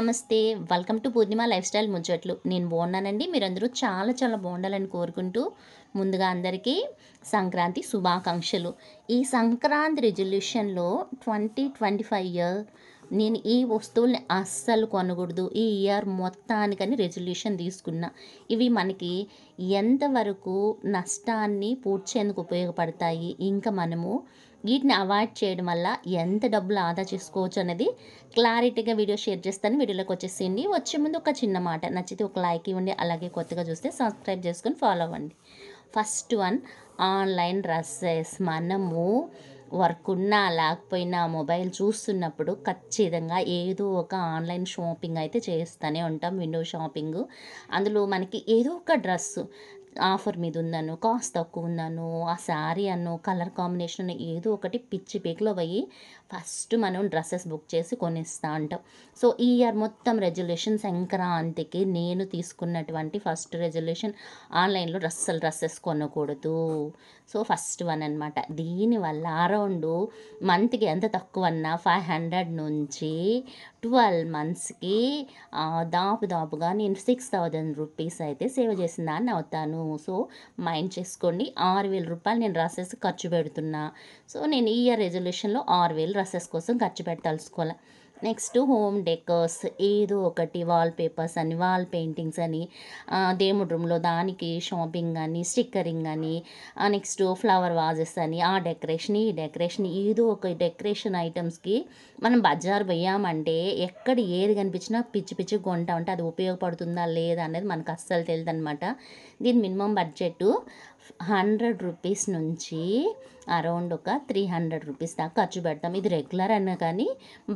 నమస్తే. Welcome to Purnima life style ముచ్చట్లు. నేను బాగున్నానండి. మీరందరూ చాలా చాలా బాగుండాలని కోరుకుంటూ ముందుగా అందరికీ సంక్రాంతి శుభాకాంక్షలు. ఈ సంక్రాంతి రిజల్యూషన్‌లో 2025 ఇయర్ నేను ఈ వస్తువుల్ని అస్సలు కొనకూడదు. ఈ ఇయర్ మొత్తానికని రిజల్యూషన్ తీసుకున్నా. ఇవి మనకి ఎంతవరకు నష్టాన్ని పూడ్చేందుకు ఉపయోగపడతాయి. ఇంకా మనము వీటిని అవాయిడ్ చేయడం వల్ల ఎంత డబ్బులు ఆదా చేసుకోవచ్చు అనేది క్లారిటీగా వీడియో షేర్ చేస్తాను. వీడియోలోకి వచ్చేసేయండి. వచ్చే ముందు ఒక చిన్న మాట, నచ్చితే ఒక లైక్ ఇవ్వండి. అలాగే కొత్తగా చూస్తే సబ్స్క్రైబ్ చేసుకొని ఫాలో అవ్వండి. First one, online dresses. మనము వర్క్ ఉన్నా లేకపోయినా మొబైల్ చూస్తున్నప్పుడు ఖచ్చితంగా ఏదో ఒక ఆన్లైన్ షాపింగ్ అయితే చేస్తూనే ఉంటాం. Window shopping. అందులో మనకి ఏదో ఒక డ్రెస్సు ఆఫర్ మీద ఉందనో, కాస్ట్ తక్కువ ఉందనో, ఆ శారీ అనో, కలర్ కాంబినేషన్ ఏదో ఒకటి పిచ్చి పీక్లో పోయి ఫస్ట్ మనం డ్రెస్సెస్ బుక్ చేసి కొనిస్తూ ఉంటాం. సో ఈ ఇయర్ మొత్తం రెజల్యూషన్ సంక్రాంతికి నేను తీసుకున్నటువంటి ఫస్ట్ రెజల్యూషన్, ఆన్లైన్లో డ్రెస్సెస్ కొనకూడదు. సో ఫస్ట్ వన్ అనమాట. దీనివల్ల అరౌండ్ మంత్కి ఎంత తక్కువ అన్నా 500 నుంచి 12 మంత్స్కి దాపుగా నేను 6,000 రూపీస్ అయితే సేవ్ చేసిన దాన్ని అవుతాను. సో మైండ్ చేసుకోండి. 6,000 రూపాయలు నేను డ్రెస్సెస్ ఖర్చు పెడుతున్నా. సో నేను ఈ ఇయర్ రెజల్యూషన్లో 6,000 డ్రెస్సెస్ కోసం ఖర్చు పెట్టదలుచుకోవాలి. Next home decors. ఏదో ఒకటి వాల్ పేపర్స్ అని, వాల్ పెయింటింగ్స్ అని, దేవుడి రూమ్లో దానికి షాపింగ్ అని, స్టిక్కరింగ్ అని, నెక్స్ట్ ఫ్లవర్ వాజెస్ అని, ఆ డెకరేషన్ ఈ డెకరేషన్, ఏదో ఒక డెకరేషన్ ఐటమ్స్కి మనం బజార్ పోయామంటే ఎక్కడ ఏది కనిపించినా పిచ్చి పిచ్చి కొంటా ఉంటే అది ఉపయోగపడుతుందా లేదా అనేది మనకు అస్సలు తెలియదు అనమాట. దీని మినిమం బడ్జెట్ 100 రూపీస్ నుంచి అరౌండ్ ఒక 300 రూపీస్ దాకా ఖర్చు పెడతాం. ఇది రెగ్యులర్ అన్నా కానీ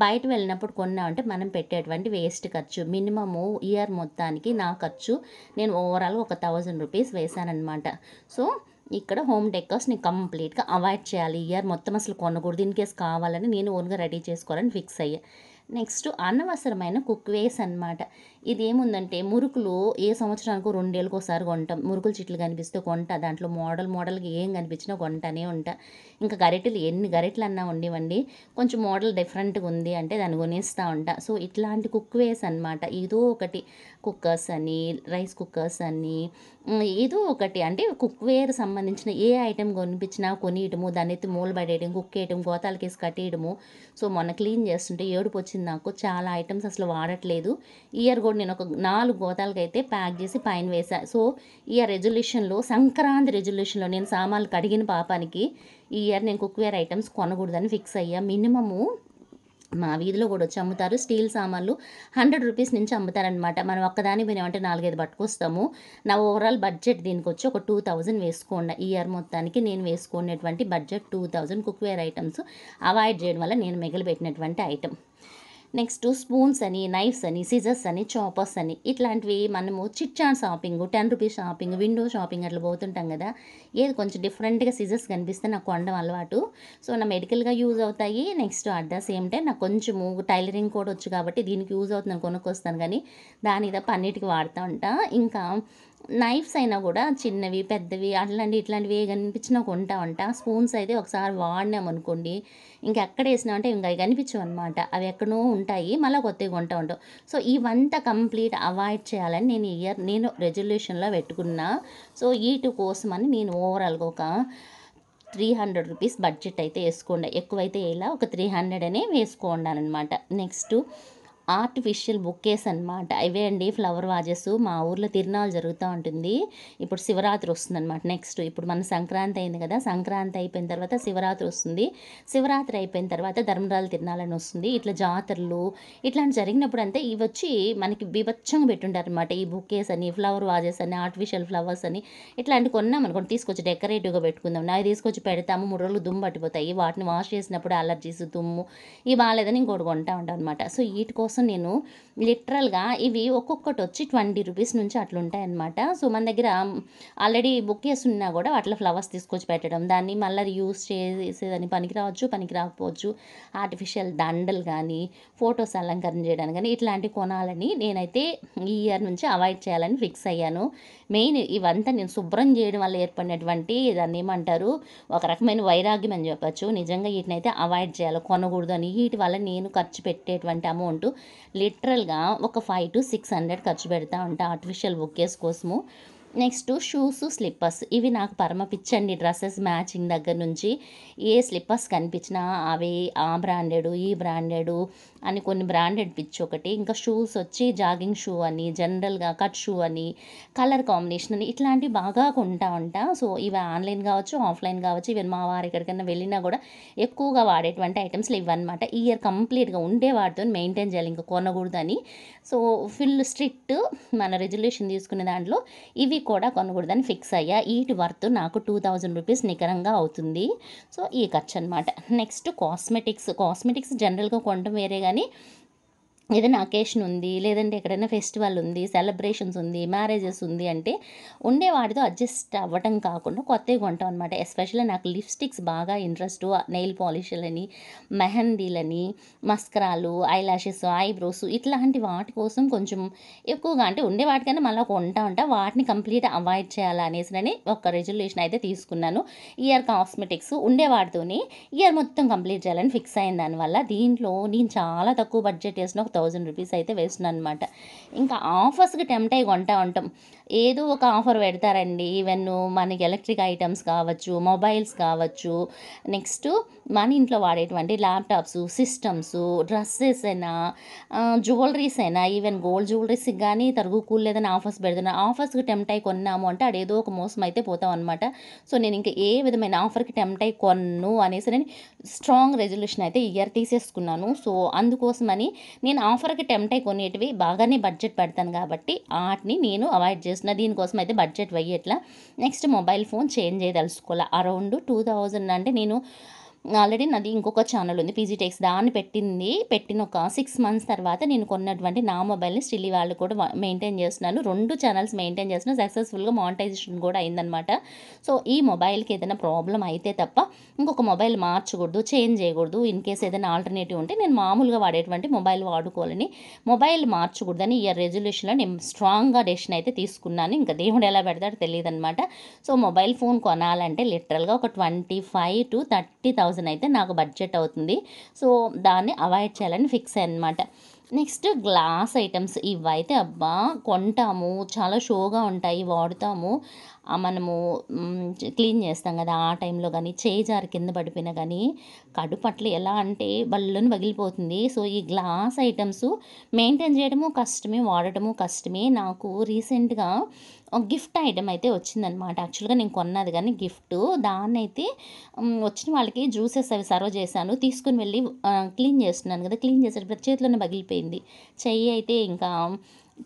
బయట వెళ్ళినప్పుడు కొన్నామంటే మనం పెట్టేటువంటి వేస్ట్ ఖర్చు. మినిమము ఇయర్ మొత్తానికి నా ఖర్చు నేను ఓవరాల్గా ఒక 1000 రూపీస్ వేసానమాట. సో ఇక్కడ హోమ్ డెకర్స్ని కంప్లీట్గా అవాయిడ్ చేయాలి. ఇయర్ మొత్తం అసలు కొనకూడదు. ఇన్ కేస్ కావాలని నేను ఓన్గా రెడీ చేసుకోవాలని ఫిక్స్ అయ్యా. నెక్స్ట్ అనవసరమైన కుక్వేస్ అనమాట. ఇదేముందంటే మురుకులు ఏ సంవత్సరానికి 2 ఏళ్ళకి ఒకసారి కొంటాం. మురుకులు చిట్లు కనిపిస్తే కొంటా. దాంట్లో మోడల్గా ఏం కనిపించినా కొంటానే ఉంటా. ఇంకా గరిటెలు ఎన్ని గరిటెలు అన్నా ఉండివ్వండి, కొంచెం మోడల్ డిఫరెంట్గా ఉంది అంటే దాన్ని కొనేస్తూ ఉంటా. సో ఇట్లాంటి కుక్వేస్ అనమాట. ఏదో ఒకటి కుక్కర్స్ అని, రైస్ కుక్కర్స్ అని, ఏదో ఒకటి అంటే కుక్వేర్ సంబంధించిన ఏ ఐటెం కొనిపించినా కొనియడము, దాన్ని ఎత్తి మూల పడేయడం, కుక్కేయడం, గోతాలకేసి కట్టేయడము. సో మొన్న క్లీన్ చేస్తుంటే ఏడుపు వచ్చింది నాకు. చాలా ఐటమ్స్ అసలు వాడట్లేదు. ఇయర్ కూడా నేను ఒక 4 గోతాలకైతే ప్యాక్ చేసి పైన వేసా. సో ఈ రెజల్యూషన్లో, సంక్రాంతి రెజల్యూషన్లో నేను సామాన్లు కడిగిన పాపానికి ఈ ఇయర్ నేను కుక్వేర్ ఐటమ్స్ కొనకూడదని ఫిక్స్ అయ్యా. మినిమము మా వీధిలో కూడా వచ్చి అమ్ముతారు. స్టీల్ సామాన్లు 100 రూపీస్ నుంచి అమ్ముతారనమాట. మనం ఒక్కదాని పోయినామంటే 4-5 పట్టుకొస్తాము. నా ఓవరాల్ బడ్జెట్ దీనికి వచ్చి ఒక 2000 వేసుకోండి. ఈ ఇయర్ మొత్తానికి నేను వేసుకునేటువంటి బడ్జెట్ 2000 కుక్వేర్ ఐటమ్స్ అవాయిడ్ చేయడం వల్ల నేను మిగిలిపెట్టినటువంటి ఐటమ్. నెక్స్ట్ స్పూన్స్ అని, నైఫ్స్ అని, సిజర్స్ అని, చాపర్స్ అని, ఇట్లాంటివి మనము chitchat shopping, 10 rupees shopping, window shopping అట్లా పోతుంటాం కదా. ఏది కొంచెం డిఫరెంట్గా సిజర్స్ కనిపిస్తే నాకు కొనడం అలవాటు. సో నా మెడికల్గా యూజ్ అవుతాయి. Next at the same time నాకు కొంచెము టైలరింగ్ కూడా వచ్చు కాబట్టి దీనికి యూజ్ అవుతుందని కొనుక్కొస్తాను. కానీ దాని తప్ప అన్నిటికీ వాడుతూ ఉంటా. ఇంకా నైఫ్స్ అయినా కూడా చిన్నవి పెద్దవి ఇట్లాంటివి ఏ కనిపించినా కొంటా ఉంటా. స్పూన్స్ అయితే ఒకసారి వాడినామనుకోండి ఇంకా ఎక్కడ వేసినామంటే ఇంకా అవి కనిపించవు అనమాట. అవి ఎక్కడో ఉంటాయి, మళ్ళీ కొత్తవి కొంటూ ఉంటాం. సో ఇవంతా కంప్లీట్ అవాయిడ్ చేయాలని నేను ఈ ఇయర్ నేను రెజల్యూషన్లో పెట్టుకున్నా. సో వీటి కోసమని నేను ఓవరాల్గా ఒక 300 రూపీస్ బడ్జెట్ అయితే వేసుకోండి. ఎక్కువైతే ఇలా ఒక 300 అనే వేసుకోండానమాట. నెక్స్ట్ ఆర్టిఫిషియల్ బుకేస్ అనమాట. ఇవే అండి ఫ్లవర్ వాజెస్. మా ఊర్లో తిరునాళ్ళు జరుగుతూ ఉంటుంది. ఇప్పుడు శివరాత్రి వస్తుందన్నమాట. నెక్స్ట్ ఇప్పుడు మన సంక్రాంతి అయింది కదా. సంక్రాంతి అయిపోయిన తర్వాత శివరాత్రి వస్తుంది. శివరాత్రి అయిపోయిన తర్వాత ధర్మరాలు తిరునాళ్ళని వస్తుంది. ఇట్లా జాతరలు ఇట్లాంటి జరిగినప్పుడు అంతా ఇవి వచ్చి మనకి బీభత్సంగా పెట్టుంటారనమాట. ఈ బుకేస్ అని, ఫ్లవర్ వాజెస్ అని, ఆర్టిఫిషియల్ ఫ్లవర్స్ అని ఇట్లాంటివి కొన్నాం అనుకోండి, తీసుకొచ్చి డెకరేటివ్గా పెట్టుకుందాం. నావి తీసుకొచ్చి పెడతాము, 3 రోజులు దుమ్ము పట్టిపోతాయి. వాటిని వాష్ చేసినప్పుడు అలర్జీస్, దుమ్ము ఇవి బాగాలేదని ఇంకోటి కొంటా ఉంటాం అనమాట. సో వీటి కోసం నేను లిటరల్గా ఇవి ఒక్కొక్కటి వచ్చి 20 రూపీస్ నుంచి అట్లుంటాయి అనమాట. సో మన దగ్గర ఆల్రెడీ బుక్ చేస్తున్నా కూడా అట్లా ఫ్లవర్స్ తీసుకొచ్చి పెట్టడం, దాన్ని మళ్ళీ యూస్ చేసేదని పనికి రావచ్చు, పనికి రాకపోవచ్చు. ఆర్టిఫిషియల్ దండలు కానీ, ఫొటోస్ అలంకరణ చేయడానికి కానీ ఇట్లాంటివి కొనాలని నేనైతే ఈ ఇయర్ నుంచి అవాయిడ్ చేయాలని ఫిక్స్ అయ్యాను. మెయిన్ ఇవంతా నేను శుభ్రం చేయడం వల్ల ఏర్పడినటువంటి దాన్ని ఏమంటారు, ఒక రకమైన వైరాగ్యం అని చెప్పొచ్చు. నిజంగా వీటినైతే అవాయిడ్ చేయాలి, కొనకూడదు అని. వీటి వల్ల నేను ఖర్చు పెట్టేటువంటి అమౌంట్ లిటరల్‌గా ఒక 500-600 ఖర్చు పెడతా ఉంటా ఆర్టిఫిషియల్ బొకేస్ కోసము. నెక్స్ట్ షూస్, స్లిప్పర్స్ ఇవి నాకు పరమ పిచ్చండి. డ్రెసెస్ మ్యాచింగ్ దగ్గర నుంచి ఏ స్లిప్పర్స్ కనిపించినా అవి ఆ బ్రాండెడ్, ఈ బ్రాండెడ్ అని కొన్ని బ్రాండెడ్ పిచ్చి ఒకటి. ఇంకా షూస్ వచ్చి జాగింగ్ షూ అని, జనరల్‌గా కట్ షూ అని, కలర్ కాంబినేషన్ అని ఇట్లాంటివి బాగా కొంటా ఉంటా. సో ఇవి ఆన్‌లైన్ కావచ్చు, ఆఫ్‌లైన్ కావచ్చు. ఈవెన్ మా వారు ఎక్కడికైనా వెళ్ళినా కూడా ఎక్కువగా వాడేటువంటి ఐటమ్స్‌లో ఇవన్నమాట. ఈ ఇయర్ కంప్లీట్‌గా ఉండే వాటితోని మెయింటైన్ చేయాలి, ఇంకా కొనకూడదని. సో ఫుల్ స్ట్రిక్ట్ మన రిజల్యూషన్ తీసుకునే దాంట్లో ఇవి కూడా కొనకూడదని ఫిక్స్ అయ్యా. ఈటి వర్త్ నాకు 2000 రూపీస్ నికరంగా అవుతుంది. సో ఈ ఖర్చు అనమాట. నెక్స్ట్ కాస్మెటిక్స్ జనరల్‌గా కొనడం వేరే గానీ, ఏదైనా అకేషన్ ఉంది, లేదంటే ఎక్కడైనా ఫెస్టివల్ ఉంది, సెలబ్రేషన్స్ ఉంది, మ్యారేజెస్ ఉంది అంటే ఉండే వాటితో అడ్జస్ట్ అవ్వటం కాకుండా కొత్తవి కొంటాం అనమాట. ఎస్పెషల్లీ నాకు లిప్‌స్టిక్స్ బాగా ఇంట్రెస్టు. నెయిల్ పాలిష్‌లని, మెహందీలని, మస్కరాలు, ఐలాషెస్, ఐబ్రోస్ ఇట్లాంటి వాటి కోసం కొంచెం ఎక్కువగా అంటే ఉండే వాటికన్నా మళ్ళా కొంటా ఉంటా. వాటిని కంప్లీట్ అవాయిడ్ చేయాలా అనేసినని ఒక రిజల్యూషన్ అయితే తీసుకున్నాను. ఇయర్ కాస్మెటిక్స్ ఉండే వాటితోని ఇయర్ మొత్తం కంప్లీట్ చేయాలని ఫిక్స్ అయిన దానివల్ల దీంట్లో నేను చాలా తక్కువ బడ్జెట్ వేసిన ఒక 1000 రూపీస్ అయితే వేస్తున్నాను అనమాట. ఇంకా ఆఫర్స్‌కి టెంప్ట్ అయ్యి కొంటా ఉంటాం. ఏదో ఒక ఆఫర్ పెడతారండి. ఈవెన్ మనకి ఎలక్ట్రిక్ ఐటమ్స్ కావచ్చు, మొబైల్స్ కావచ్చు, నెక్స్ట్ మన ఇంట్లో వాడేటువంటి ల్యాప్‌టాప్స్, సిస్టమ్స్, డ్రెస్సెస్ అయినా, జ్యువెలరీస్ అయినా, ఈవెన్ గోల్డ్ జ్యువెలరీస్‌కి గానీ తరుగుకూళ్ళు ఏదైనా ఆఫర్స్ పెడుతున్నారు. ఆఫర్స్‌కి టెంప్ట్ అయ్యి కొన్నాము అంటే అదేదో ఒక మోసం అయితే పోతాం అనమాట. సో నేను ఇంక ఏ విధమైన ఆఫర్‌కి టెంప్ట్ అయ్యి కొనను అనేసి నేను స్ట్రాంగ్ రెజల్యూషన్ అయితే ఈ ఇయర్ తీసేసుకున్నాను. సో అందుకోసమని నేను ఆఫర్‌కి టెంప్ట్ అయ్యి కొనేటివి బాగానే బడ్జెట్ పెడతాను కాబట్టి ఆటిని నేను అవాయిడ్ చేస్తున్నా. దీనికోసం అయితే బడ్జెట్ వెయ్యట్లా. నెక్స్ట్ మొబైల్ ఫోన్ చేంజ్ చేయదలుచుకోలే. అరౌండ్ 2000 అంటే నేను ఆల్రెడీ నాది ఇంకొక ఛానల్ ఉంది పీజీ టెక్స్. దాన్ని పెట్టిన ఒక 6 మంత్స్ తర్వాత నేను కొన్నటువంటి నా మొబైల్‌ని స్టిల్ ఇవాళ కూడా మెయింటైన్ చేస్తున్నాను. 2 ఛానల్స్ మెయింటైన్ చేస్తున్నా. సక్సెస్‌ఫుల్‌గా మానిటైజేషన్ కూడా అయిందనమాట. సో ఈ మొబైల్‌కి ఏదైనా ప్రాబ్లమ్ అయితే తప్ప ఇంకొక మొబైల్ మార్చకూడదు, చేంజ్ చేయకూడదు. ఇన్ కేస్ ఏదైనా ఆల్టర్‌నేటివ్ ఉంటే నేను మామూలుగా వాడేటువంటి మొబైల్ వాడుకోవాలని, మొబైల్ మార్చకూడదని ఈ రెజల్యూషన్‌లో నేను స్ట్రాంగ్‌గా డెసిషన్ అయితే తీసుకున్నాను. ఇంకా దేవుడు ఎలా పెడతాడో తెలీదనమాట. సో మొబైల్ ఫోన్ కొనాలంటే లిటరల్‌గా ఒక 25,000-30,000 అయితే నాకు బడ్జెట్ అవుతుంది. సో దాన్ని అవాయిడ్ చేయాలని ఫిక్స్ అయ్యాననమాట. నెక్స్ట్ గ్లాస్ ఐటమ్స్ ఇవైతే అబ్బా! కొంటాము. చాలా షోగా ఉంటాయి. వాడుతాము. మనము క్లీన్ చేస్తాం కదా! ఆ టైంలో గానీ, చేయి జారి కింద పడిపోయినా గానీ, కడుపు అట్లా ఎలా అంటే బల్లున పగిలిపోతుంది. సో ఈ గ్లాస్ ఐటమ్స్ మెయింటైన్ చేయడము కష్టమే, వాడటము కష్టమే. నాకు రీసెంట్‌గా ఒక గిఫ్ట్ ఐటెమ్ అయితే వచ్చిందనమాట. యాక్చువల్‌గా నేను కొన్నది గానీ గిఫ్టు. దాన్నైతే వచ్చిన వాళ్ళకి జ్యూసెస్ అవి సర్వ్ చేశాను. తీసుకొని వెళ్ళి క్లీన్ చేస్తున్నాను కదా! క్లీన్ చేసేటప్పుడు చేతిలోనే పగిలిపోయింది. చెయ్యి అయితే ఇంకా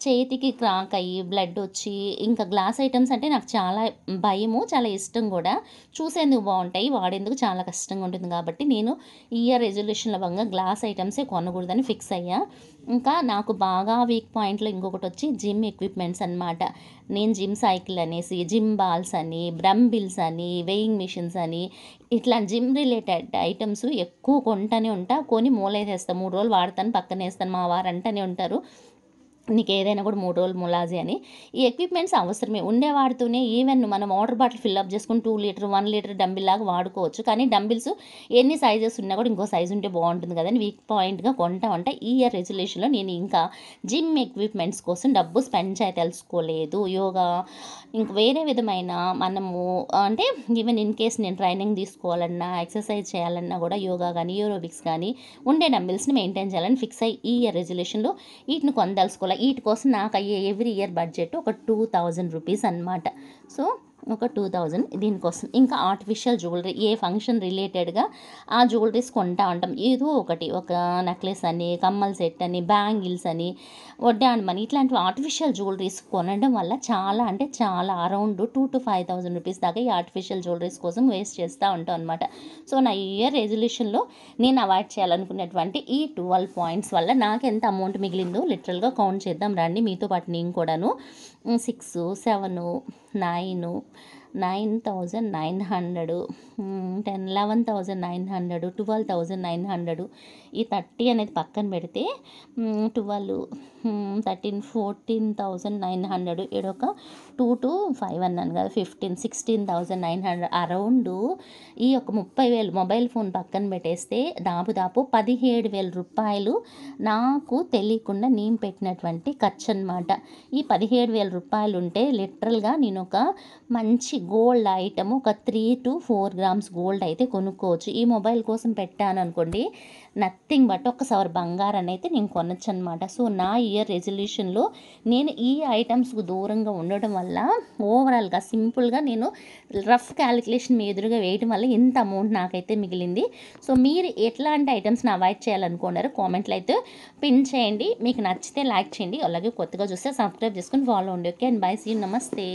చేతికి క్రాక్ అయ్యి బ్లడొచ్చి, ఇంకా గ్లాస్ ఐటెమ్స్ అంటే నాకు చాలా భయము, చాలా ఇష్టం గూడా. చూసేందుకు బావుంటాయి, వాడేందుకు చాలా కష్టంగా ఉంటుంది కాబట్టి నేను ఈ ఇయర్ రెజల్యూషన్‌లో భాగంగా గ్లాస్ ఐటెమ్సే కొనకూడదని ఫిక్స్ అయ్యా. ఇంకా నాకు బాగా వీక్ పాయింట్‌లో ఇంకొకటొచ్చి జిమ్ ఎక్విప్‌మెంట్స్ అనమాట. నేను జిమ్ సైకిల్ అనేసి, జిమ్ బాల్స్ అని, డంబెల్స్ అని, వెయింగ్ మిషన్స్ అని ఇట్లా జిమ్ రిలేటెడ్ ఐటెమ్స్ ఎక్కువ కొంటానే ఉంటా. కొని మూలేసేస్తా. 3 రోజులు వాడతాను, పక్కనేస్తాను. మా వారు అంటనే ఉంటారు, నీకేదైనా కూడా 3 రోజులు ములాజీ అని. ఈ ఎక్విప్‌మెంట్స్ అవసరమే. ఉండే వాటితోనే ఈవెన్ మనం వాటర్ బాటిల్ ఫిల్ చేసుకొని 2 లీటర్, 1 లీటర్ డంబెల్‌లాగా వాడుకోవచ్చు. కానీ డంబెల్స్ ఎన్ని సైజెస్ ఉన్నా కూడా ఇంకో సైజ్ ఉంటే బావుంటుంది కదని వీక్ పాయింట్‌గా కొంటామంట. ఈ ఇయర్ రెజల్యూషన్‌లో నేను ఇంకా జిమ్ ఎక్విప్‌మెంట్స్ కోసం డబ్బు స్పెండ్ చేయదలుచుకోలేదు. యోగా ఇంక వేరే విధమైన మనము అంటే ఈవెన్ ఇన్ కేస్ నేను ట్రైనింగ్ తీసుకోవాలన్నా, ఎక్సర్సైజ్ చేయాలన్నా కూడా యోగా గానీ, ఏరోబిక్స్ గానీ ఉండే డంబెల్స్‌ని మెయింటైన్ చేయాలని ఫిక్స్ అయ్యి ఈ ఇయర్ రెజల్యూషన్‌లో ఈటిని కొనదలుచుకోలే. ఈటి కోసం నాకు అయ్యే ఎవ్రీ ఇయర్ బడ్జెట్ ఒక 2000 రూపీస్ అనమాట. సో ఒక 2000 దీనికోసం. ఇంకా ఆర్టిఫిషియల్ జ్యువెలరీ ఏ ఫంక్షన్ రిలేటెడ్‌గా ఆ జ్యువెలరీస్ కొంటా ఉంటాం. ఏదో ఒకటి ఒక నెక్లెస్ అని, కమ్మల సెట్ అని, బ్యాంగిల్స్ అని, వడ్డాణమని ఇట్లాంటివి ఆర్టిఫిషియల్ జ్యువెలరీస్ కొనడం వల్ల చాలా అంటే చాలా అరౌండ్ 2,000-5,000 రూపీస్ దాకా ఈ ఆర్టిఫిషియల్ జ్యువెలరీస్ కోసం వేస్ట్ చేస్తూ ఉంటాం అనమాట. సో నా ఇయర్ రెజల్యూషన్‌లో నేను అవాయిడ్ చేయాలనుకున్నటువంటి ఈ 12 పాయింట్స్ వల్ల నాకెంత అమౌంట్ మిగిలిందో లిటరల్‌గా కౌంట్ చేద్దాం రండి మీతో పాటు నేను కూడాను. 6, 7, 9, 9,900, 11,900, 12,900. ఈ 30 అనేది పక్కన పెడితే 12, 13, 14,900, ఈడొక 2 to 5 అన్నాను కదా, 15, 16,900. అరౌండ్ ఈ యొక్క 30,000 మొబైల్ ఫోన్ పక్కన పెట్టేస్తే దాదాపు 17,000 రూపాయలు నాకు తెలియకుండా నేను పెట్టినటువంటి ఖర్చు అనమాట. ఈ 17,000 రూపాయలు ఉంటే లిటరల్గా నేను ఒక మంచి గోల్డ్ ఐటమ్, ఒక 3 to 4 గ్రామ్స్ గోల్డ్ అయితే కొనుక్కోవచ్చు. ఈ మొబైల్ కోసం పెట్టాను అనుకోండి, నథింగ్ బట్ ఒకసారి బంగారాన్ని అయితే నేను కొనొచ్చు అనమాట. సో నా ఇయర్ రెజల్యూషన్లో నేను ఈ ఐటమ్స్కు దూరంగా ఉండడం వల్ల ఓవరాల్గా సింపుల్గా నేను రఫ్ క్యాలిక్యులేషన్ మీ ఎదురుగా వేయడం వల్ల ఇంత అమౌంట్ నాకైతే మిగిలింది. సో మీరు ఎట్లాంటి ఐటమ్స్ని అవాయిడ్ చేయాలనుకున్నారో కామెంట్లు అయితే పిన్ చేయండి. మీకు నచ్చితే లైక్ చేయండి, అలాగే కొత్తగా చూస్తే సబ్స్క్రైబ్ చేసుకొని ఫాలో అండి. Okay and bye, see you, నమస్తే.